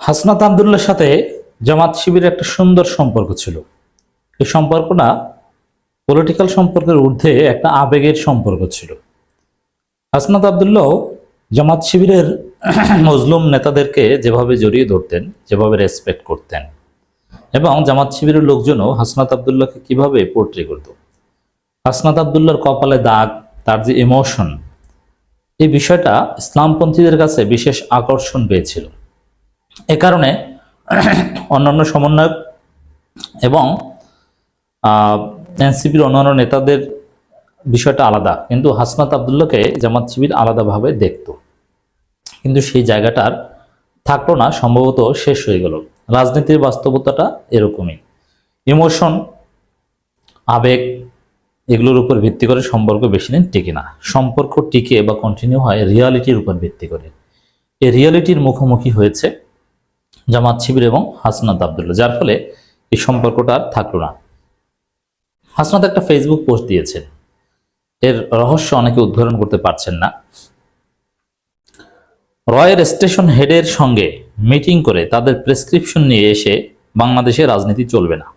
হাসনাত আবদুল্লাহর সাথে জামাত শিবিরের একটা সুন্দর সম্পর্ক ছিল। এই সম্পর্কটা পলিটিক্যাল সম্পর্কের ঊর্ধ্বে একটা আবেগের সম্পর্ক ছিল। হাসনাত আবদুল্লাহ জামাত শিবিরের মজলুম নেতাদেরকে যেভাবে জড়িয়ে ধরতেন, যেভাবে রেসপেক্ট করতেন, এবং জামাত শিবিরের লোকজনও হাসনাত আবদুল্লাহকে কিভাবে পোর্ট্রে করত। হাসনাত আবদুল্লাহর কপালে দাগ, তার যে ইমোশন, এই বিষয়টা ইসলামপন্থীদের কাছে বিশেষ আকর্ষণ পেয়েছিল। এ কারণে অন্যান্য সমন্বয়ক এবং এনসিপির অন্যান্য নেতাদের বিষয়টা আলাদা, কিন্তু হাসনাত আবদুল্লাহকে জামাত শিবির আলাদাভাবে দেখত। কিন্তু সেই জায়গাটার থাকলো না, সম্ভবত শেষ হয়ে গেল। রাজনীতির বাস্তবতাটা এরকমই। ইমোশন, আবেগ, এগুলোর উপর ভিত্তি করে সম্পর্ক বেশি দিন টিকে না। সম্পর্ক টিকে বা কন্টিনিউ হয় রিয়ালিটির উপর ভিত্তি করে। এই রিয়ালিটির মুখোমুখি হয়েছে জামাত শিবির এবং হাসনাত আবদুল্লাহ, যার ফলে এই সম্পর্কটা আর থাকলো না। হাসনাত একটা ফেসবুক পোস্ট দিয়েছেন, এর রহস্য অনেকে উদ্ঘাটন করতে পারছেন না। রয়ের স্টেশন হেডের সঙ্গে মিটিং করে তাদের প্রেসক্রিপশন নিয়ে এসে বাংলাদেশে রাজনীতি চলবে না।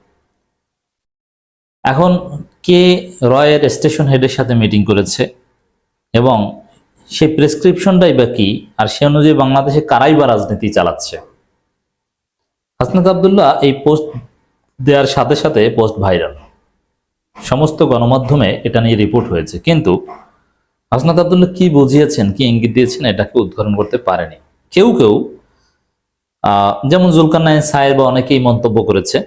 এখন কে রয়ের স্টেশন হেডের সাথে মিটিং করেছে এবং সেই প্রেসক্রিপশনটাই বা কি, আর সে অনুযায়ী বাংলাদেশে কারাই বা রাজনীতি চালাচ্ছে? হাসনাত আবদুল্লাহ এই পোস্ট দেওয়ার সাথে সাথে পোস্ট ভাইরাল, সমস্ত গণমাধ্যমে এটা নিয়ে রিপোর্ট হয়েছে। কিন্তু হাসনাত আবদুল্লাহ কি বুঝিয়েছেন, কি ইঙ্গিত দিয়েছেন, এটাকে উদ্ঘাটন করতে পারেনি। কেউ কেউ যেমন জুলকারনাইন সাহেব বা অনেকেই মন্তব্য করেছে,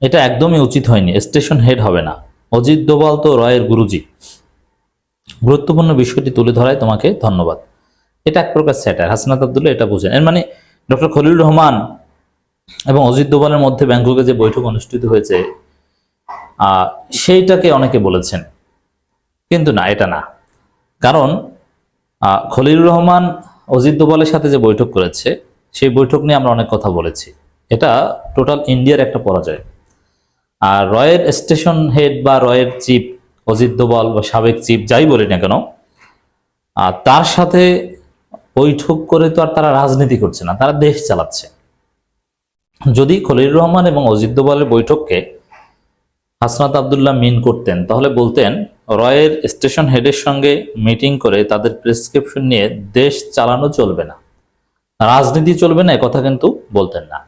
এটা একদমই উচিত হয়নি, স্টেশন হেড হবে না। অজিত দোভাল তো রয়ের গুরুজি। গুরুত্বপূর্ণ বিষয়টি তুলে ধরায় তোমাকে ধন্যবাদ। এটা এক প্রকার স্যাটার। হাসনাত আবদুল্লাহ এটা বুঝেন। এর মানে ডক্টর খলিলুর রহমান এবং অজিত দোভালের মধ্যে ব্যাংককে যে বৈঠক অনুষ্ঠিত হয়েছে সেইটাকে অনেকে বলেছেন, কিন্তু না, এটা না। কারণ খলিলুর রহমান অজিত দোভালের সাথে যে বৈঠক করেছে, সেই বৈঠক নিয়ে আমরা অনেক কথা বলেছি। এটা টোটাল ইন্ডিয়ার একটা পরাজয়। আর রয়ের স্টেশন হেড বা রয়ের চিফ অজিত দোভাল বা সাবেক চিফ যাই বলি না কেন, তার সাথে বৈঠক করে তো আর তারা রাজনীতি করছে না, তারা দেশ চালাচ্ছে। যদি খলিলুর রহমান এবং অজিত দোভালের বৈঠককে হাসনাত আবদুল্লাহ মিন করতেন, তাহলে বলতেন রয়ের স্টেশন হেডের সঙ্গে মিটিং করে তাদের প্রেসক্রিপশন নিয়ে দেশ চালানো চলবে না, রাজনীতি চলবে না, একথা কিন্তু বলতেন না।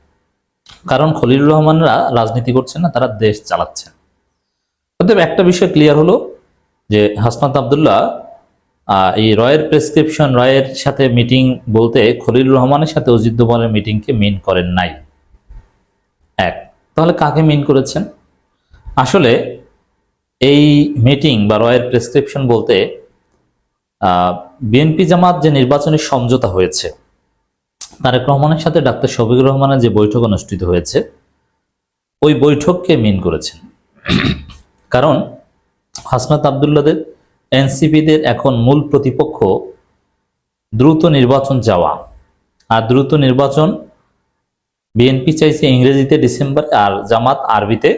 কারণ খলিলুর রহমানরা রাজনীতি করছেন না, তারা দেশ চালাচ্ছেন। অতএব একটা বিষয় ক্লিয়ার হলো যে হাসনাত আবদুল্লাহ এই রয়ের প্রেসক্রিপশন, রয়ের সাথে মিটিং বলতে খলিলুর রহমানের সাথে অজিত দোভালের মিটিংকে মিন করেন নাই। এক, তাহলে কাকে মিন করেছেন? আসলে এই মিটিং বা রয়ের প্রেসক্রিপশন বলতে বিএনপি জামাত যে নির্বাচনী সমঝোতা হয়েছে, তারেক রহমানের সাথে ডাক্তার শফিকুর রহমানের যে বৈঠক অনুষ্ঠিত হয়েছে, ওই বৈঠককে মিন করেছেন। কারণ হাসনাত আবদুল্লাহদের, এনসিপিদের এখন মূল প্রতিপক্ষ দ্রুত নির্বাচন চাওয়া। আর দ্রুত নির্বাচন বিএনপি চাইছে ইংরেজিতে ডিসেম্বর, আর জামাত আরবিতে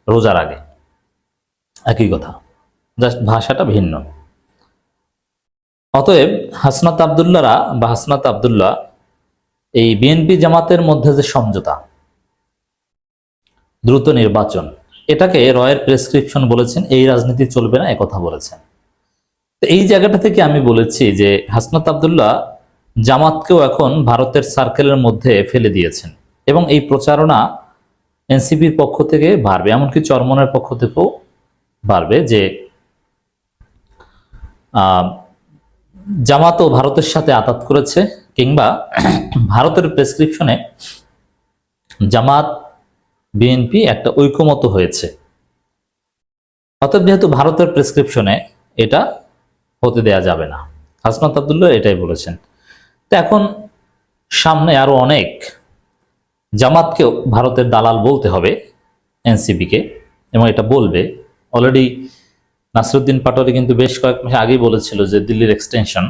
রোজার আগে। একই কথা, জাস্ট ভাষাটা ভিন্ন। অতএব হাসনাত আবদুল্লাহরা বা হাসনাত আবদুল্লাহ এই বিএনপি জামাতের মধ্যে যে সমঝোতা, দ্রুত নির্বাচন, এটাকে রয়ের প্রেসক্রিপশন বলেছেন, এই রাজনীতি চলবে না, একথা বলেছেন। তো এই জায়গাটা থেকে আমি বলেছি যে হাসনাত আবদুল্লাহ জামাতকেও এখন ভারতের সার্কেলের মধ্যে ফেলে দিয়েছেন, এবং এই প্রচারণা এনসিপির পক্ষ থেকে বাড়বে, এমনকি চরমনের পক্ষ থেকেও বাড়বে যে জামাতও ভারতের সাথে আতাত করেছে, কিংবা ভারতের প্রেসক্রিপশনে জামাত বিএনপি একটা ঐকমত্য হয়েছে। অর্থাৎ যেহেতু ভারতের প্রেসক্রিপশনে এটা হতে দেয়া যাবে না, হাসনাত আবদুল্লাহ এটাই বলেছেন। তো এখন সামনে আরো অনেক, জামাতকেও ভারতের দালাল বলতে হবে এনসিপিকে, এবং এটা বলবে। অলরেডি নাসিরউদ্দিন পাটোয়ারি কিন্তু বেশ কয়েক মাস আগেই বলেছিল যে দিল্লির এক্সটেনশন।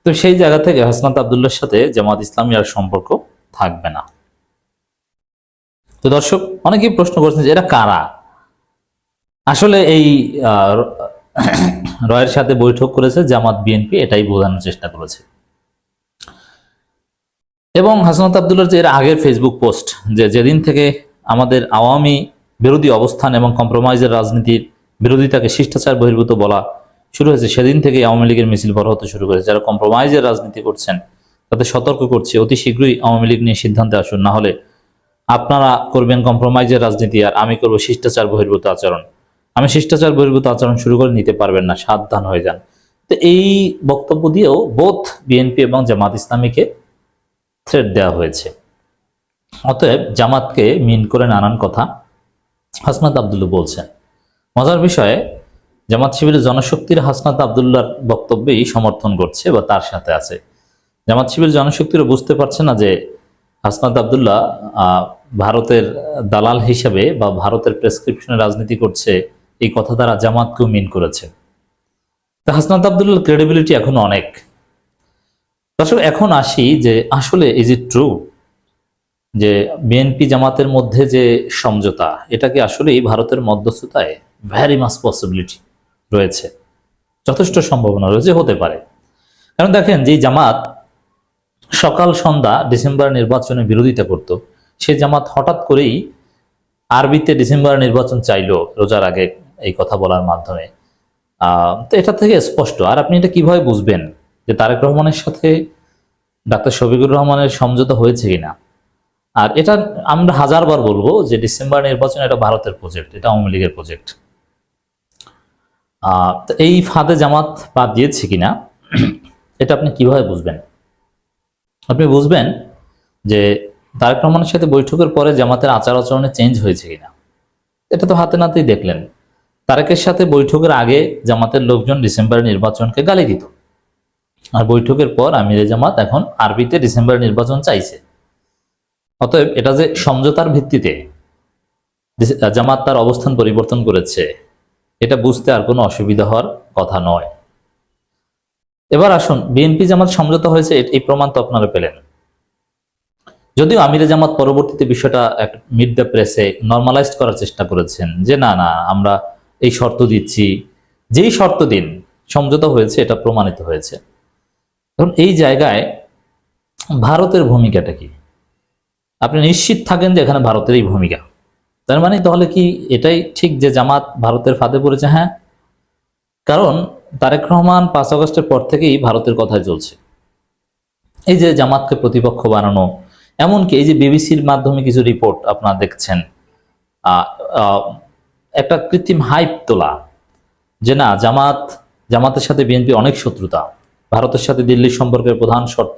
তো সেই জায়গা থেকে হাসনাত আবদুল্লাহর সাথে জামাত ইসলামী আর সম্পর্ক থাকবে না। তো দর্শক, অনেকেই প্রশ্ন করছেন যে এরা কারা? আসলে এই রয়ের সাথে বৈঠক করেছে জামাত বিএনপি, এটাই বোঝানোর চেষ্টা করেছে। এবং হাসনাত আব্দুল্লাহর যে এর আগের ফেসবুক পোস্ট, যে যেদিন থেকে আমাদের আওয়ামী বিরোধী অবস্থান এবং কম্প্রোমাইজের রাজনীতির বিরোধিতাকে শিষ্টাচার বহির্ভূত বলা শুরু হয়েছে, সেদিন থেকে আওয়ামী লীগের মিছিল বড় হতে শুরু করেছে। যারা কম্প্রোমাইজের রাজনীতি করছেন তাদের সতর্ক করছে, অতি শীঘ্রই আওয়ামী লীগ নিয়ে সিদ্ধান্তে আসুন, না হলে আপনারা করবেন কম্প্রোমাইজের রাজনীতি আর আমি করব শিষ্টাচার বহির্ভূত আচরণ। আমি শিষ্টাচার বহির্ভূত আচরণ শুরু করে নিতে পারবেন না, সাবধান হয়ে যান। তো এই বক্তব্য দিয়েও বোথ বিএনপি এবং জামাত ইসলামীকে থ্রেট দেওয়া হয়েছে। অতএব জামাতকে মিন করে নানান কথা হাসনাত আব্দুল্লাহ বলছেন। মজার বিষয়ে জামাত শিবিরের জনশক্তির হাসনাত আব্দুল্লাহর বক্তব্যেই সমর্থন করছে বা তার সাথে আছে। জামাত শিবির জনশক্তিরও বুঝতে পারছে না যে হাসনাত আব্দুল্লাহ ভারতের দালাল হিসেবে বা ভারতের প্রেসক্রিপশনে রাজনীতি করছে, এই কথা দ্বারা জামাতকেও মিন করেছে। তা হাসনাত আব্দুল্লাহর ক্রেডিবিলিটি এখন অনেক। দর্শক, এখন আসি যে আসলে ইজ ইট ট্রু যে বিএনপি জামাতের মধ্যে যে সমঝোতা, এটা কি আসলেই ভারতের মধ্যস্থতায় ভ্যারি মাস পসিবিলিটি রয়েছে, যথেষ্ট সম্ভাবনা রয়েছে, হতে পারে। কারণ দেখেন, যে জামাত সকাল সন্ধ্যা ডিসেম্বর নির্বাচনে বিরোধিতা করত, সে জামাত হঠাৎ করেই আরবিতে ডিসেম্বর নির্বাচন চাইলো রোজার আগে এই কথা বলার মাধ্যমে। তো এটা থেকে স্পষ্ট। আর আপনি এটা কিভাবে বুঝবেন যে তারেক রহমানের সাথে ডাক্তার শফিকুর রহমানের সমঝোতা হয়েছে কিনা? আর এটা আমরা হাজারবার বলবো যে ডিসেম্বর নির্বাচন এটা ভারতের প্রজেক্ট, এটা আওয়ামী লীগের প্রজেক্ট। তো এই ফাঁদে জামাত পা দিয়েছে কিনা এটা আপনি কিভাবে বুঝবেন? আপনি বুঝবেন যে তারেক রহমানের সাথে বৈঠকের পরে জামাতের আচার আচরণে চেঞ্জ হয়েছে কিনা। এটা তো হাতে নাতেই দেখলেন। তারেকের সাথে বৈঠকের আগে জামাতের লোকজন ডিসেম্বর নির্বাচনকে গালি দিত, আর বৈঠকের পর আমিরে জামাত এখন আরবিতে ডিসেম্বর নির্বাচন চাইছে। অতএব এটা যে সমঝোতার ভিত্তিতে জামাত তার অবস্থান পরিবর্তন করেছে, এটা বুঝতে আর কোনো অসুবিধা হওয়ার কথা নয়। এবার আসুন, বিএনপি জামাত সমঝোতা হয়েছে এই প্রমাণ তো আপনারা পেলেন। যদিও আমিরে জামাত পরবর্তীতে বিষয়টা মিড দ্য প্রেসে নর্মালাইজ করার চেষ্টা করেছেন যে না না, আমরা এই শর্ত দিচ্ছি, যেই শর্ত দিন সমঝোতা হয়েছে এটা প্রমাণিত হয়েছে। এখন এই জায়গায় ভারতের ভূমিকাটা কি? আপনি নিশ্চিত থাকেন যে এখানে ভারতেরই ভূমিকা। তার মানে তাহলে কি এটাই ঠিক যে জামাত ভারতের ফাঁদে পড়েছে? হ্যাঁ, কারণ তারেক রহমান 5 আগস্টের পর থেকেই ভারতের কথাই চলছে। এই যে জামাতকে প্রতিপক্ষ বানানো, এমনকি এই যে বিবিসির মাধ্যমে কিছু রিপোর্ট আপনারা দেখছেন, একটা কৃত্রিম হাইপ তোলা যে না, জামাতের সাথে বিএনপি অনেক শত্রুতা, ভারতের সাথে দিল্লির সম্পর্কের প্রধান শর্ত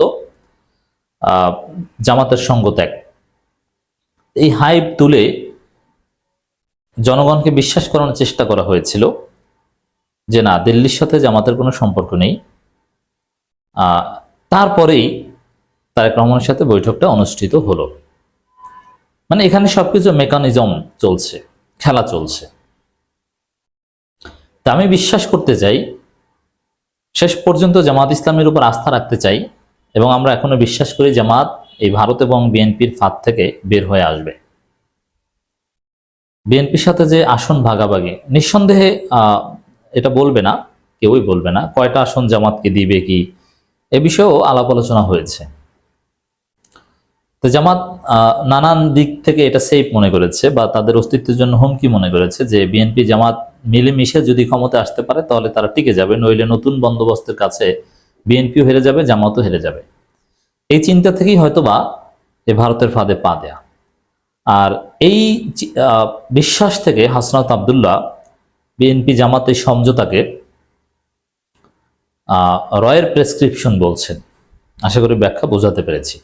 জামাতের সঙ্গ ত্যাগ। এই হাইপ তুলে জনগণকে বিশ্বাস করানোর চেষ্টা করা হয়েছিল যে না, দিল্লির সাথে জামাতের কোনো সম্পর্ক নেই। তারপরেই তারেক রহমানের সাথে বৈঠকটা অনুষ্ঠিত হলো। মানে এখানে সবকিছু মেকানিজম চলছে, খেলা চলছে। তা আমি বিশ্বাস করতে চাই, শেষ পর্যন্ত জামাত ইসলামের উপর আস্থা রাখতে চাই, এবং আমরা এখনো বিশ্বাস করি জামাত এই ভারত এবং বিএনপির ফাঁদ থেকে বের হয়ে আসবে। বিএনপির সাথে যে আসন ভাগাভাগি, নিঃসন্দেহে এটা বলবে না, কেউই বলবে না কয়টা আসন জামাতকে দিবে কি, এ বিষয়েও আলাপ আলোচনা হয়েছে। তো জামাত নানান দিক থেকে এটা সেফ মনে করেছে বা তাদের অস্তিত্বের জন্য হুমকি মনে করেছে যে বিএনপি জামাত মিলেমিশে যদি ক্ষমতা আসতে পারে তাহলে তারা টিকে যাবে, নইলে নতুন বন্দোবস্তের কাছে বিএনপিও হেরে যাবে, জামাতও হেরে যাবে। এই চিন্তা থেকেই হয়তোবা এই ভারতের ফাঁদে পা দেয়া। আর এই বিশ্বাস থেকে হাসনাত আব্দুল্লাহ বিএনপি জামাতের সমঝোতাকে রয়ের প্রেসক্রিপশন বলছেন। আশা করি ব্যাখ্যা বোঝাতে পেরেছি।